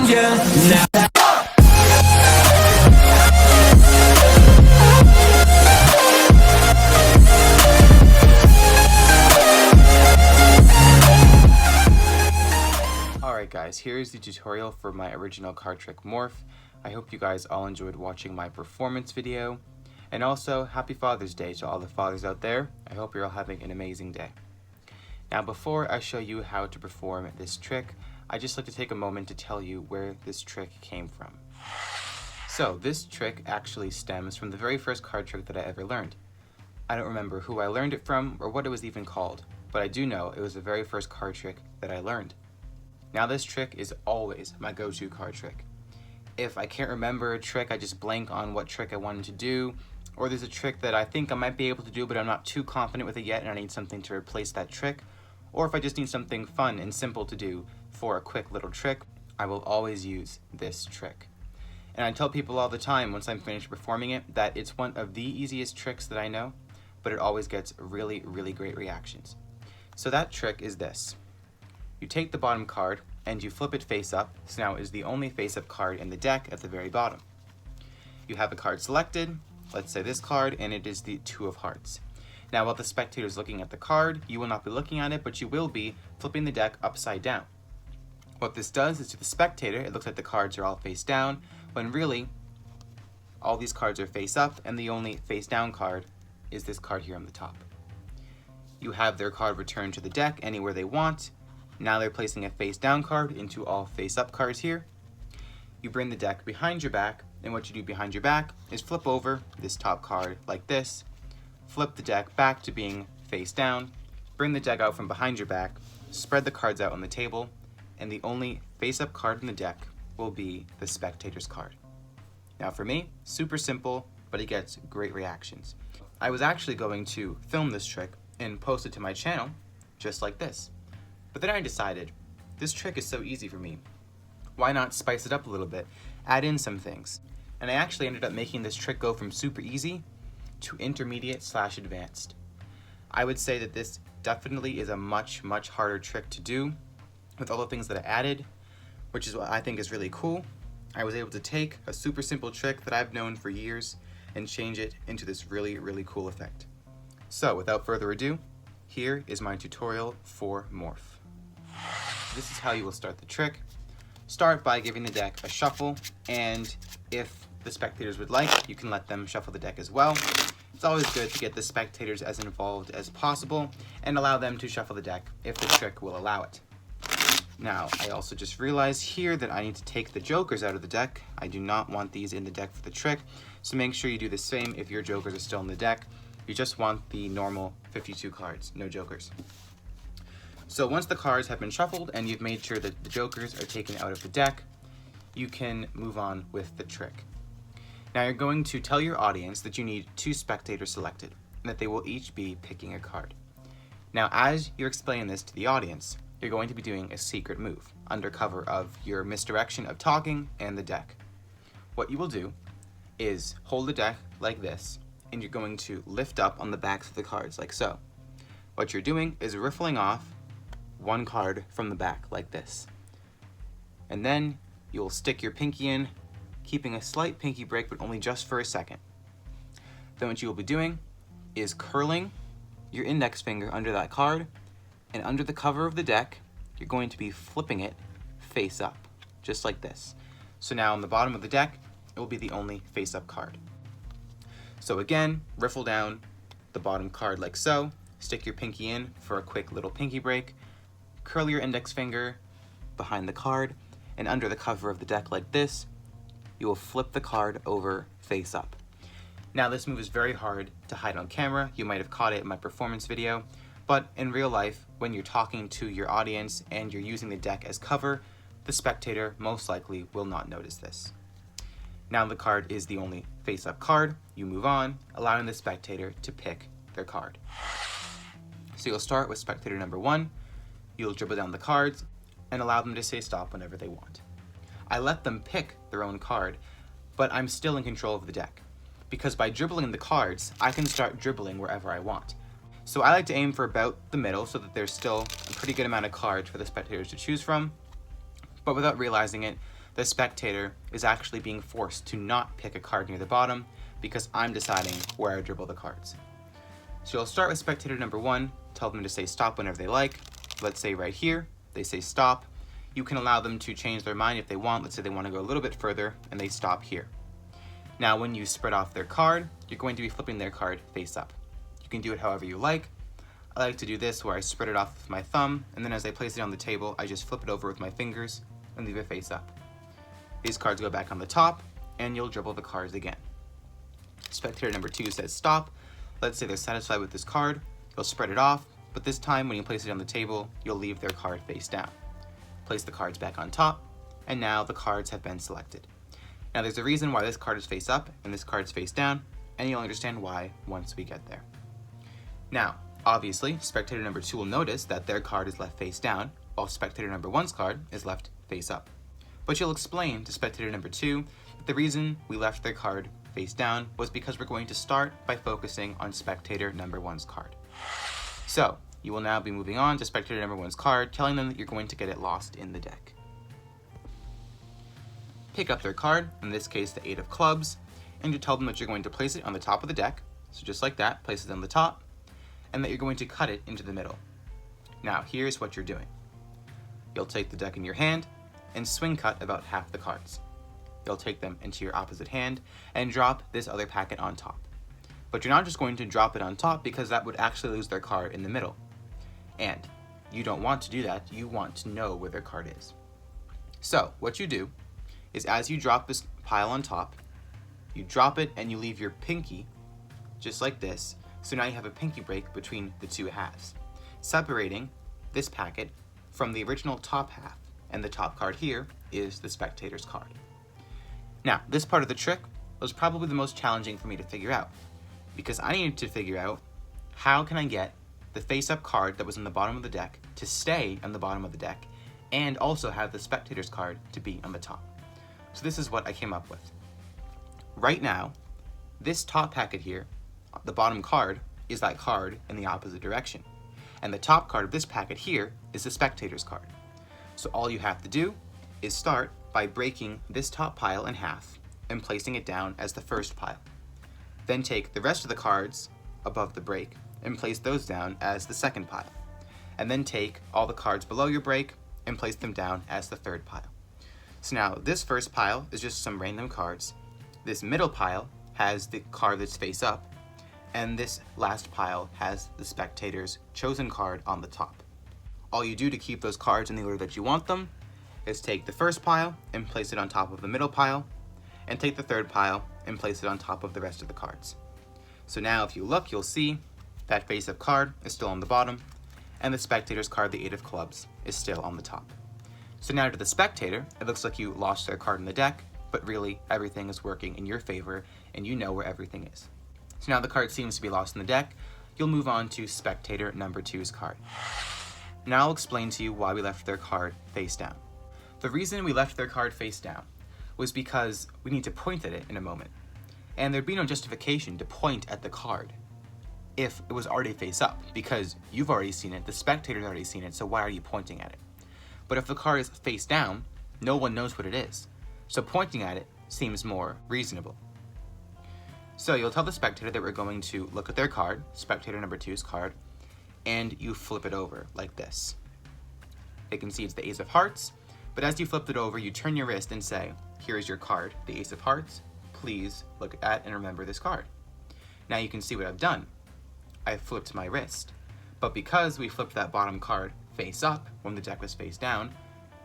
around you now. Alright guys, here's the tutorial for my original card trick Morph. I hope you guys all enjoyed watching my performance video. And also, happy Father's Day to all the fathers out there. I hope you're all having an amazing day. Now before I show you how to perform this trick, I'd just like to take a moment to tell you where this trick came from. So this trick actually stems from the very first card trick that I ever learned. I don't remember who I learned it from or what it was even called, but I do know it was the very first card trick that I learned. Now this trick is always my go-to card trick. If I can't remember a trick, I just blank on what trick I wanted to do, or there's a trick that I think I might be able to do but I'm not too confident with it yet and I need something to replace that trick, or if I just need something fun and simple to do for a quick little trick, I will always use this trick. And I tell people all the time once I'm finished performing it that it's one of the easiest tricks that I know, but it always gets really, really great reactions. So that trick is this. You take the bottom card and you flip it face up, so now it is the only face up card in the deck at the very bottom. You have a card selected, let's say this card, and it is the Two of Hearts. Now while the spectator is looking at the card, you will not be looking at it, but you will be flipping the deck upside down. What this does is to the spectator, it looks like the cards are all face down, when really, all these cards are face up, and the only face down card is this card here on the top. You have their card returned to the deck anywhere they want. Now they're placing a face down card into all face up cards here. You bring the deck behind your back, and what you do behind your back is flip over this top card like this, flip the deck back to being face down, bring the deck out from behind your back, spread the cards out on the table, and the only face up card in the deck will be the spectator's card. Now for me, super simple, but it gets great reactions. I was actually going to film this trick and post it to my channel, just like this. But then I decided, this trick is so easy for me. Why not spice it up a little bit, add in some things? And I actually ended up making this trick go from super easy to intermediate/advanced. I would say that this definitely is a much, much harder trick to do with all the things that I added, which is what I think is really cool. I was able to take a super simple trick that I've known for years and change it into this really, really cool effect. So without further ado, here is my tutorial for Morph. This is how you will start the trick. Start by giving the deck a shuffle, and if the spectators would like, you can let them shuffle the deck as well. It's always good to get the spectators as involved as possible and allow them to shuffle the deck if the trick will allow it. Now, I also just realized here that I need to take the jokers out of the deck. I do not want these in the deck for the trick, so make sure you do the same if your jokers are still in the deck. You just want the normal 52 cards, no jokers. So once the cards have been shuffled and you've made sure that the jokers are taken out of the deck, you can move on with the trick. Now you're going to tell your audience that you need 2 spectators selected and that they will each be picking a card. Now as you're explaining this to the audience, you're going to be doing a secret move under cover of your misdirection of talking and the deck. What you will do is hold the deck like this, and you're going to lift up on the backs of the cards like so. What you're doing is riffling off one card from the back like this. And then you'll stick your pinky in, keeping a slight pinky break, but only just for a second. Then what you will be doing is curling your index finger under that card, and under the cover of the deck, you're going to be flipping it face up, just like this. So now on the bottom of the deck, it will be the only face up card. So again, riffle down the bottom card like so, stick your pinky in for a quick little pinky break, curl your index finger behind the card, and under the cover of the deck like this, you will flip the card over face up. Now this move is very hard to hide on camera. You might have caught it in my performance video, but in real life, when you're talking to your audience and you're using the deck as cover, the spectator most likely will not notice this. Now the card is the only face up card, you move on, allowing the spectator to pick their card. So you'll start with spectator number 1, you'll dribble down the cards and allow them to say stop whenever they want. I let them pick their own card, but I'm still in control of the deck, because by dribbling the cards, I can start dribbling wherever I want. So I like to aim for about the middle so that there's still a pretty good amount of cards for the spectators to choose from, but without realizing it, the spectator is actually being forced to not pick a card near the bottom because I'm deciding where I dribble the cards. So you'll start with spectator number 1, tell them to say stop whenever they like. Let's say right here, they say stop. You can allow them to change their mind if they want. Let's say they want to go a little bit further and they stop here. Now when you spread off their card, you're going to be flipping their card face up. You can do it however you like. I like to do this where I spread it off with my thumb, and then as I place it on the table, I just flip it over with my fingers and leave it face up. These cards go back on the top, and you'll dribble the cards again. Spectator number 2 says stop. Let's say they're satisfied with this card. You'll spread it off, but this time when you place it on the table, you'll leave their card face down. Place the cards back on top, and now the cards have been selected. Now there's a reason why this card is face up and this card is face down, and you'll understand why once we get there. Now, obviously, spectator number 2 will notice that their card is left face down, while spectator number 1's card is left face up. But you'll explain to spectator number 2 that the reason we left their card face down was because we're going to start by focusing on spectator number 1's card. So, you will now be moving on to spectator number 1's card, telling them that you're going to get it lost in the deck. Pick up their card, in this case the 8 of clubs, and you tell them that you're going to place it on the top of the deck, so just like that, place it on the top, and that you're going to cut it into the middle. Now, here's what you're doing. You'll take the deck in your hand and swing cut about half the cards. You'll take them into your opposite hand and drop this other packet on top. But you're not just going to drop it on top because that would actually lose their card in the middle. And you don't want to do that, you want to know where their card is. So, what you do is as you drop this pile on top, you drop it and you leave your pinky just like this, so now you have a pinky break between the two halves, separating this packet from the original top half, and the top card here is the spectator's card. Now, this part of the trick was probably the most challenging for me to figure out, because I needed to figure out how can I get the face-up card that was in the bottom of the deck to stay on the bottom of the deck, and also have the spectator's card to be on the top. So this is what I came up with. Right now, this top packet here, the bottom card, is that card in the opposite direction. And the top card of this packet here is the spectator's card. So all you have to do is start by breaking this top pile in half and placing it down as the first pile. Then take the rest of the cards above the break and place those down as the second pile. And then take all the cards below your break and place them down as the third pile. So now this first pile is just some random cards. This middle pile has the card that's face up, and this last pile has the spectator's chosen card on the top. All you do to keep those cards in the order that you want them is take the first pile and place it on top of the middle pile, and take the third pile and place it on top of the rest of the cards. So now if you look, you'll see that face-up card is still on the bottom, and the spectator's card, the 8 of clubs, is still on the top. So now to the spectator, it looks like you lost their card in the deck, but really everything is working in your favor and you know where everything is. So now the card seems to be lost in the deck, you'll move on to spectator number 2's card. Now I'll explain to you why we left their card face down. The reason we left their card face down was because we need to point at it in a moment. And there'd be no justification to point at the card if it was already face up, because you've already seen it, the spectator's already seen it, so why are you pointing at it? But if the card is face down, no one knows what it is. So pointing at it seems more reasonable. So you'll tell the spectator that we're going to look at their card, spectator number 2's card, and you flip it over like this. They can see it's the Ace of Hearts, but as you flip it over, you turn your wrist and say, here is your card, the Ace of Hearts. Please look at and remember this card. Now you can see what I've done. I've flipped my wrist. But because we flipped that bottom card face up when the deck was face down,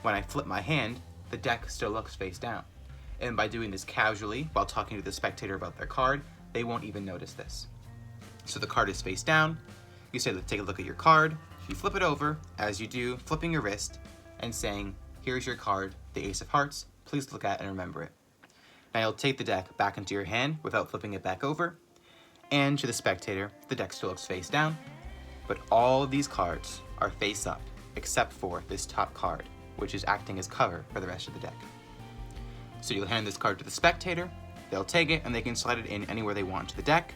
when I flip my hand, the deck still looks face down. And by doing this casually while talking to the spectator about their card, they won't even notice this. So the card is face down. You say, let's take a look at your card. You flip it over, as you do, flipping your wrist and saying, here's your card, the Ace of Hearts. Please look at and remember it. Now you'll take the deck back into your hand without flipping it back over. And to the spectator, the deck still looks face down, but all of these cards are face up, except for this top card, which is acting as cover for the rest of the deck. So you'll hand this card to the spectator, they'll take it, and they can slide it in anywhere they want to the deck.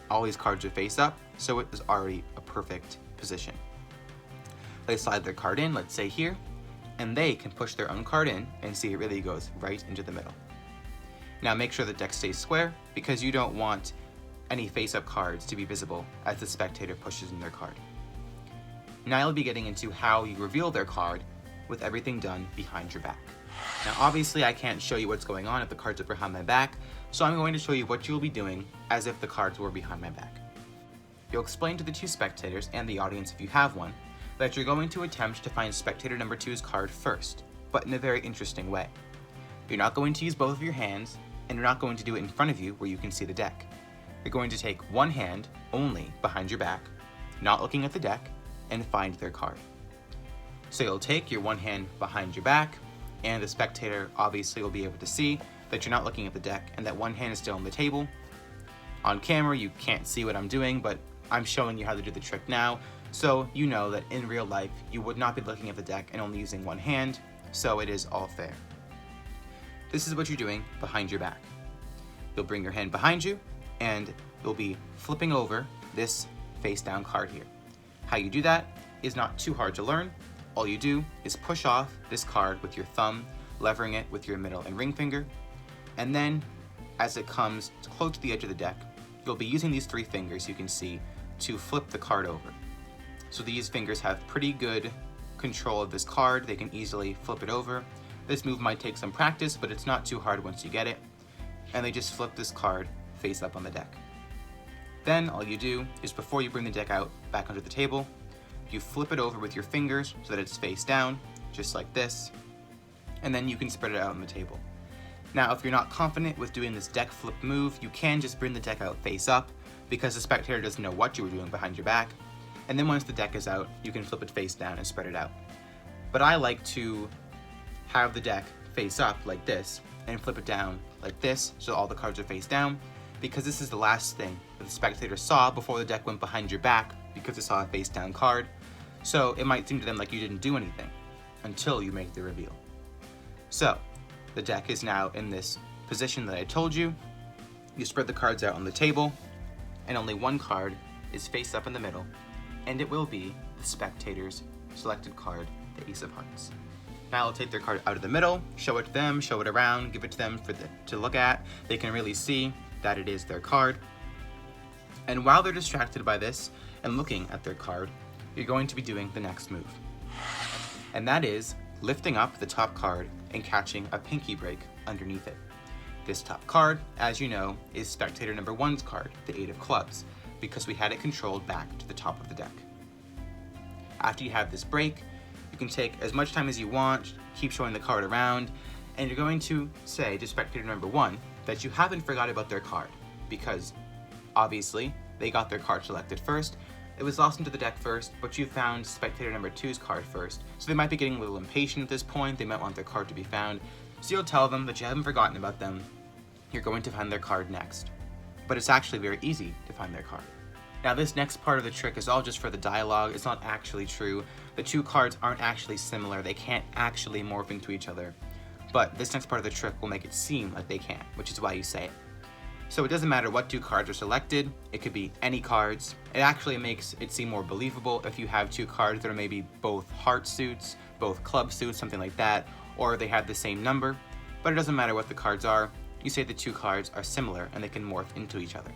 All these cards are face up, so it is already a perfect position. They slide their card in, let's say here, and they can push their own card in and see it really goes right into the middle. Now make sure the deck stays square because you don't want any face-up cards to be visible as the spectator pushes in their card. Now you'll be getting into how you reveal their card with everything done behind your back. Now obviously I can't show you what's going on if the cards are behind my back, so I'm going to show you what you'll be doing as if the cards were behind my back. You'll explain to the two spectators and the audience if you have one that you're going to attempt to find spectator number 2's card first, but in a very interesting way. You're not going to use both of your hands, and you're not going to do it in front of you where you can see the deck. You're going to take one hand only behind your back, not looking at the deck, and find their card. So you'll take your one hand behind your back, and the spectator obviously will be able to see that you're not looking at the deck and that one hand is still on the table. On camera you can't see what I'm doing, but I'm showing you how to do the trick now, so you know that in real life you would not be looking at the deck and only using one hand, so it is all fair. This is what you're doing behind your back. You'll bring your hand behind you and you'll be flipping over this face down card here. How you do that is not too hard to learn. All you do is push off this card with your thumb, levering it with your middle and ring finger, and then as it comes close to the edge of the deck, you'll be using these three fingers you can see to flip the card over. So these fingers have pretty good control of this card. They can easily flip it over. This move might take some practice, but it's not too hard once you get it. And they just flip this card face up on the deck. Then all you do is before you bring the deck out back onto the table, you flip it over with your fingers so that it's face down, just like this, and then you can spread it out on the table. Now, if you're not confident with doing this deck flip move, you can just bring the deck out face up because the spectator doesn't know what you were doing behind your back. And then once the deck is out, you can flip it face down and spread it out. But I like to have the deck face up like this and flip it down like this so all the cards are face down, because this is the last thing that the spectator saw before the deck went behind your back because they saw a face down card. So it might seem to them like you didn't do anything until you make the reveal. So the deck is now in this position that I told you. You spread the cards out on the table and only one card is face up in the middle, and it will be the spectator's selected card, the Ace of Hearts. Now I'll take their card out of the middle, show it to them, show it around, give it to them to look at. They can really see that it is their card. And while they're distracted by this and looking at their card, you're going to be doing the next move. And that is lifting up the top card and catching a pinky break underneath it. This top card, as you know, is spectator number 1's card, the 8 of clubs, because we had it controlled back to the top of the deck. After you have this break, you can take as much time as you want, keep showing the card around, and you're going to say to spectator number 1 that you haven't forgot about their card, because obviously they got their card selected first. It was lost into the deck first, but you found spectator number 2's card first, so they might be getting a little impatient at this point. They might want their card to be found, so you'll tell them that you haven't forgotten about them. You're going to find their card next. But it's actually very easy to find their card. Now this next part of the trick is all just for the dialogue. It's not actually true. The two cards aren't actually similar. They can't actually morph into each other. But this next part of the trick will make it seem like they can, which is why you say it. So it doesn't matter what two cards are selected. It could be any cards. It actually makes it seem more believable if you have two cards that are maybe both heart suits, both club suits, something like that, or they have the same number. But it doesn't matter what the cards are. You say the two cards are similar and they can morph into each other.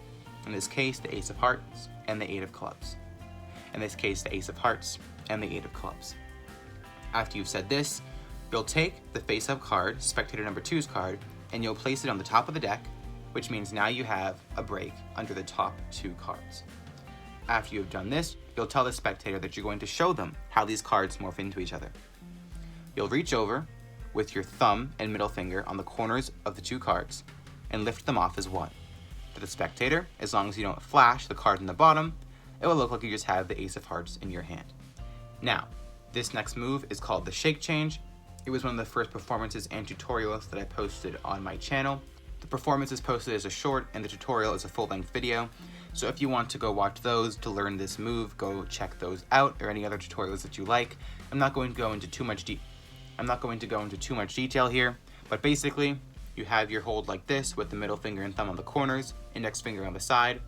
In this case, the Ace of Hearts and the 8 of Clubs. In this case, the Ace of Hearts and the 8 of Clubs. After you've said this, you'll take the face-up card, spectator number 2's card, and you'll place it on the top of the deck, which means now you have a break under the top two cards. After you have done this, you'll tell the spectator that you're going to show them how these cards morph into each other. You'll reach over with your thumb and middle finger on the corners of the two cards and lift them off as one. To the spectator, as long as you don't flash the card in the bottom, it will look like you just have the Ace of Hearts in your hand. Now, this next move is called the Shake Change. It was one of the first performances and tutorials that I posted on my channel. The performance is posted as a short and the tutorial is a full-length video. So if you want to go watch those to learn this move, go check those out, or any other tutorials that you like. I'm not going to go into too much detail here, but basically you have your hold like this with the middle finger and thumb on the corners, index finger on the side.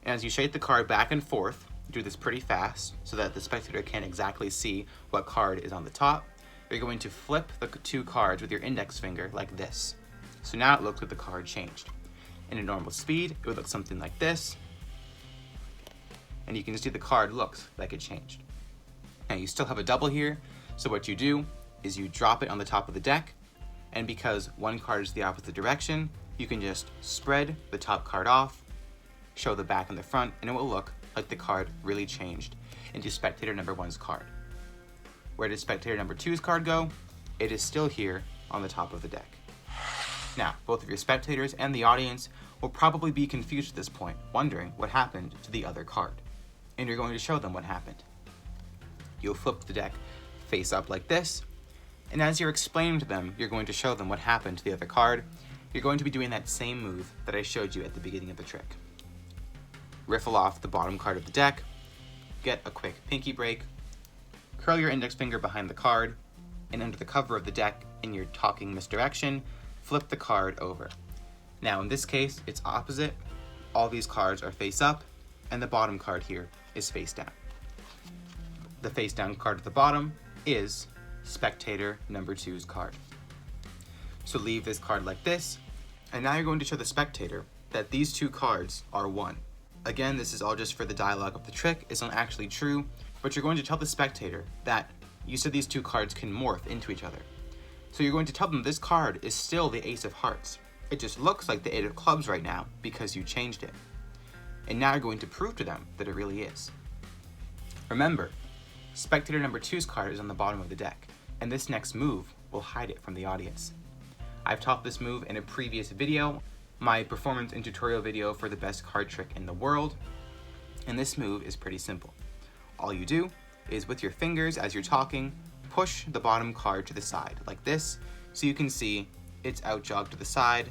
And as you shake the card back and forth, do this pretty fast so that the spectator can't exactly see what card is on the top. you're going to flip the two cards with your index finger like this. So now it looks like the card changed. In a normal speed, it would look something like this. And you can see the card looks like it changed. Now you still have a double here, so what you do is you drop it on the top of the deck, and because one card is the opposite direction, you can just spread the top card off, show the back and the front, and it will look like the card really changed into Spectator number 1's card. Where did Spectator number 2's card go? It is still here on the top of the deck. Now, both of your spectators and the audience will probably be confused at this point, wondering what happened to the other card. And you're going to show them what happened. You'll flip the deck face up like this, and as you're explaining to them, you're going to show them what happened to the other card. You're going to be doing that same move that I showed you at the beginning of the trick. Riffle off the bottom card of the deck, get a quick pinky break, curl your index finger behind the card, and under the cover of the deck, in your talking misdirection, flip the card over. Now in this case, it's opposite. All these cards are face up, and the bottom card here is face down. The face down card at the bottom is Spectator number 2's card. So leave this card like this, and now you're going to show the spectator that these two cards are one. Again, this is all just for the dialogue of the trick. It's not actually true, but you're going to tell the spectator that you said these two cards can morph into each other. So you're going to tell them this card is still the Ace of Hearts. It just looks like the 8 of Clubs right now because you changed it. And now you're going to prove to them that it really is. Remember, Spectator number 2's card is on the bottom of the deck, and this next move will hide it from the audience. I've taught this move in a previous video, my performance and tutorial video for the best card trick in the world, and this move is pretty simple. All you do is with your fingers as you're talking, push the bottom card to the side like this, so you can see it's out jogged to the side,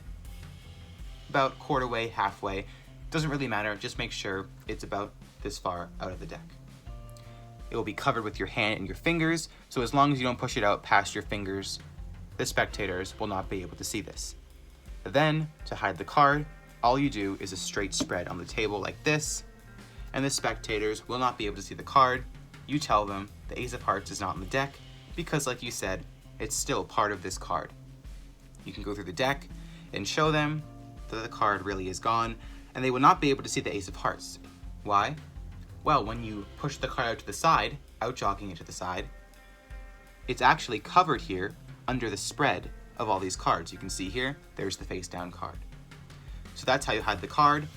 about quarter way, halfway. Doesn't really matter, just make sure it's about this far out of the deck. It will be covered with your hand and your fingers, so as long as you don't push it out past your fingers, the spectators will not be able to see this. Then, to hide the card, all you do is a straight spread on the table like this, and the spectators will not be able to see the card. You tell them the Ace of Hearts is not on the deck, because like you said, it's still part of this card. You can go through the deck and show them that the card really is gone, and they will not be able to see the Ace of Hearts. Why? Well, when you push the card out to the side, out jogging it to the side, it's actually covered here under the spread of all these cards. You can see here, there's the face down card. So that's how you hide the card,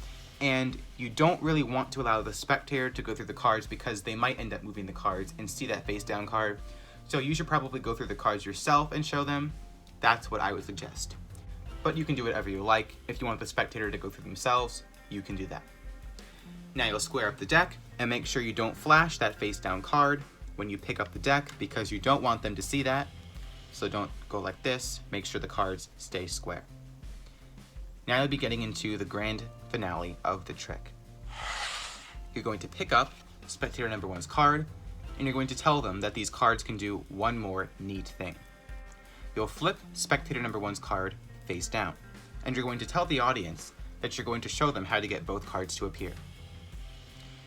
and you don't really want to allow the spectator to go through the cards because they might end up moving the cards and see that face down card. So you should probably go through the cards yourself and show them. That's what I would suggest. But you can do whatever you like. If you want the spectator to go through themselves, you can do that. Now you'll square up the deck and make sure you don't flash that face down card when you pick up the deck because you don't want them to see that. So don't go like this, make sure the cards stay square. Now you'll be getting into the grand finale of the trick. You're going to pick up Spectator number 1's card, and you're going to tell them that these cards can do one more neat thing. You'll flip Spectator number 1's card face down, and you're going to tell the audience that you're going to show them how to get both cards to appear.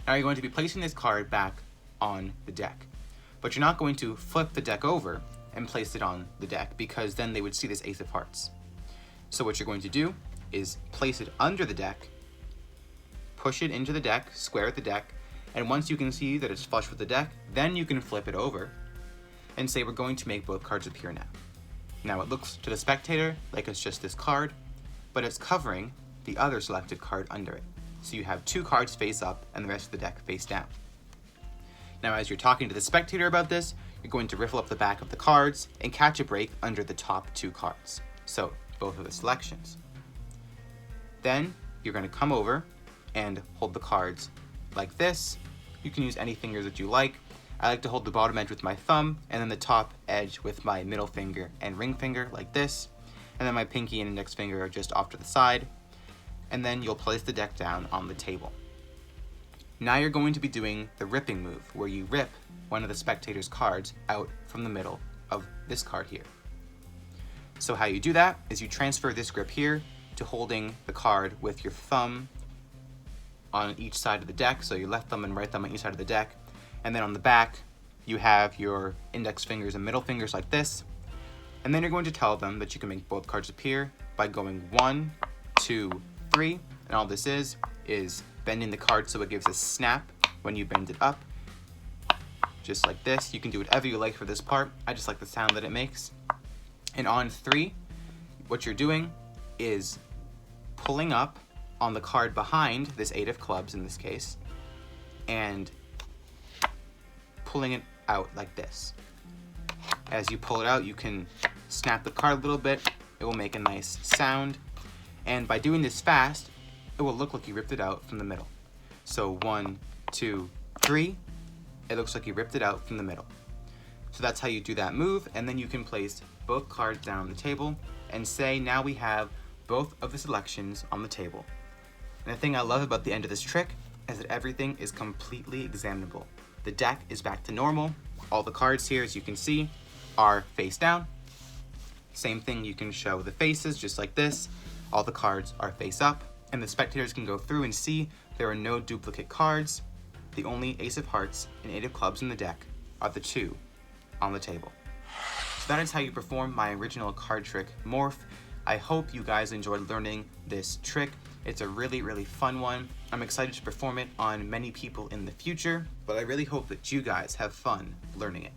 Now you're going to be placing this card back on the deck, but you're not going to flip the deck over and place it on the deck because then they would see this Ace of Hearts. So what you're going to do is place it under the deck, push it into the deck, square the deck, and once you can see that it's flush with the deck, then you can flip it over and say we're going to make both cards appear now. Now it looks to the spectator like it's just this card, but it's covering the other selected card under it. So you have two cards face up and the rest of the deck face down. Now as you're talking to the spectator about this, you're going to riffle up the back of the cards and catch a break under the top two cards. So both of the selections. Then you're going to come over and hold the cards like this. You can use any fingers that you like. I like to hold the bottom edge with my thumb and then the top edge with my middle finger and ring finger like this. And then my pinky and index finger are just off to the side. And then you'll place the deck down on the table. Now you're going to be doing the ripping move where you rip one of the spectator's cards out from the middle of this card here. So how you do that is you transfer this grip here to holding the card with your thumb on each side of the deck, so your left thumb and right thumb on each side of the deck, and then on the back you have your index fingers and middle fingers like this, and then you're going to tell them that you can make both cards appear by going 1, 2, 3, and all this is bending the card so it gives a snap when you bend it up, just like this. You can do whatever you like for this part. I just like the sound that it makes. And on 3, what you're doing is pulling up on the card behind this 8 of clubs in this case, and pulling it out like this. As you pull it out, you can snap the card a little bit. It will make a nice sound. And by doing this fast, it will look like you ripped it out from the middle. So 1, 2, 3, it looks like you ripped it out from the middle. So that's how you do that move, and then you can place both cards down on the table and say, now we have both of the selections on the table. And the thing I love about the end of this trick is that everything is completely examinable. The deck is back to normal. All the cards here, as you can see, are face down. Same thing, you can show the faces just like this. All the cards are face up, and the spectators can go through and see there are no duplicate cards. The only Ace of Hearts and 8 of Clubs in the deck are the 2 on the table. So that is how you perform my original card trick, Morph. I hope you guys enjoyed learning this trick. It's a really, really fun one. I'm excited to perform it on many people in the future, but I really hope that you guys have fun learning it.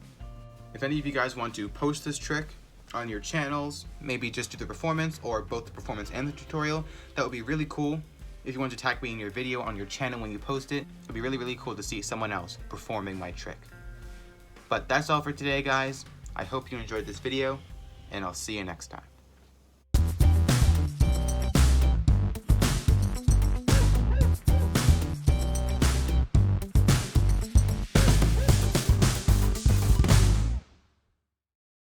If any of you guys want to post this trick on your channels, maybe just do the performance or both the performance and the tutorial, that would be really cool. If you want to tag me in your video on your channel when you post it, it'd be really, really cool to see someone else performing my trick. But that's all for today, guys. I hope you enjoyed this video, and I'll see you next time.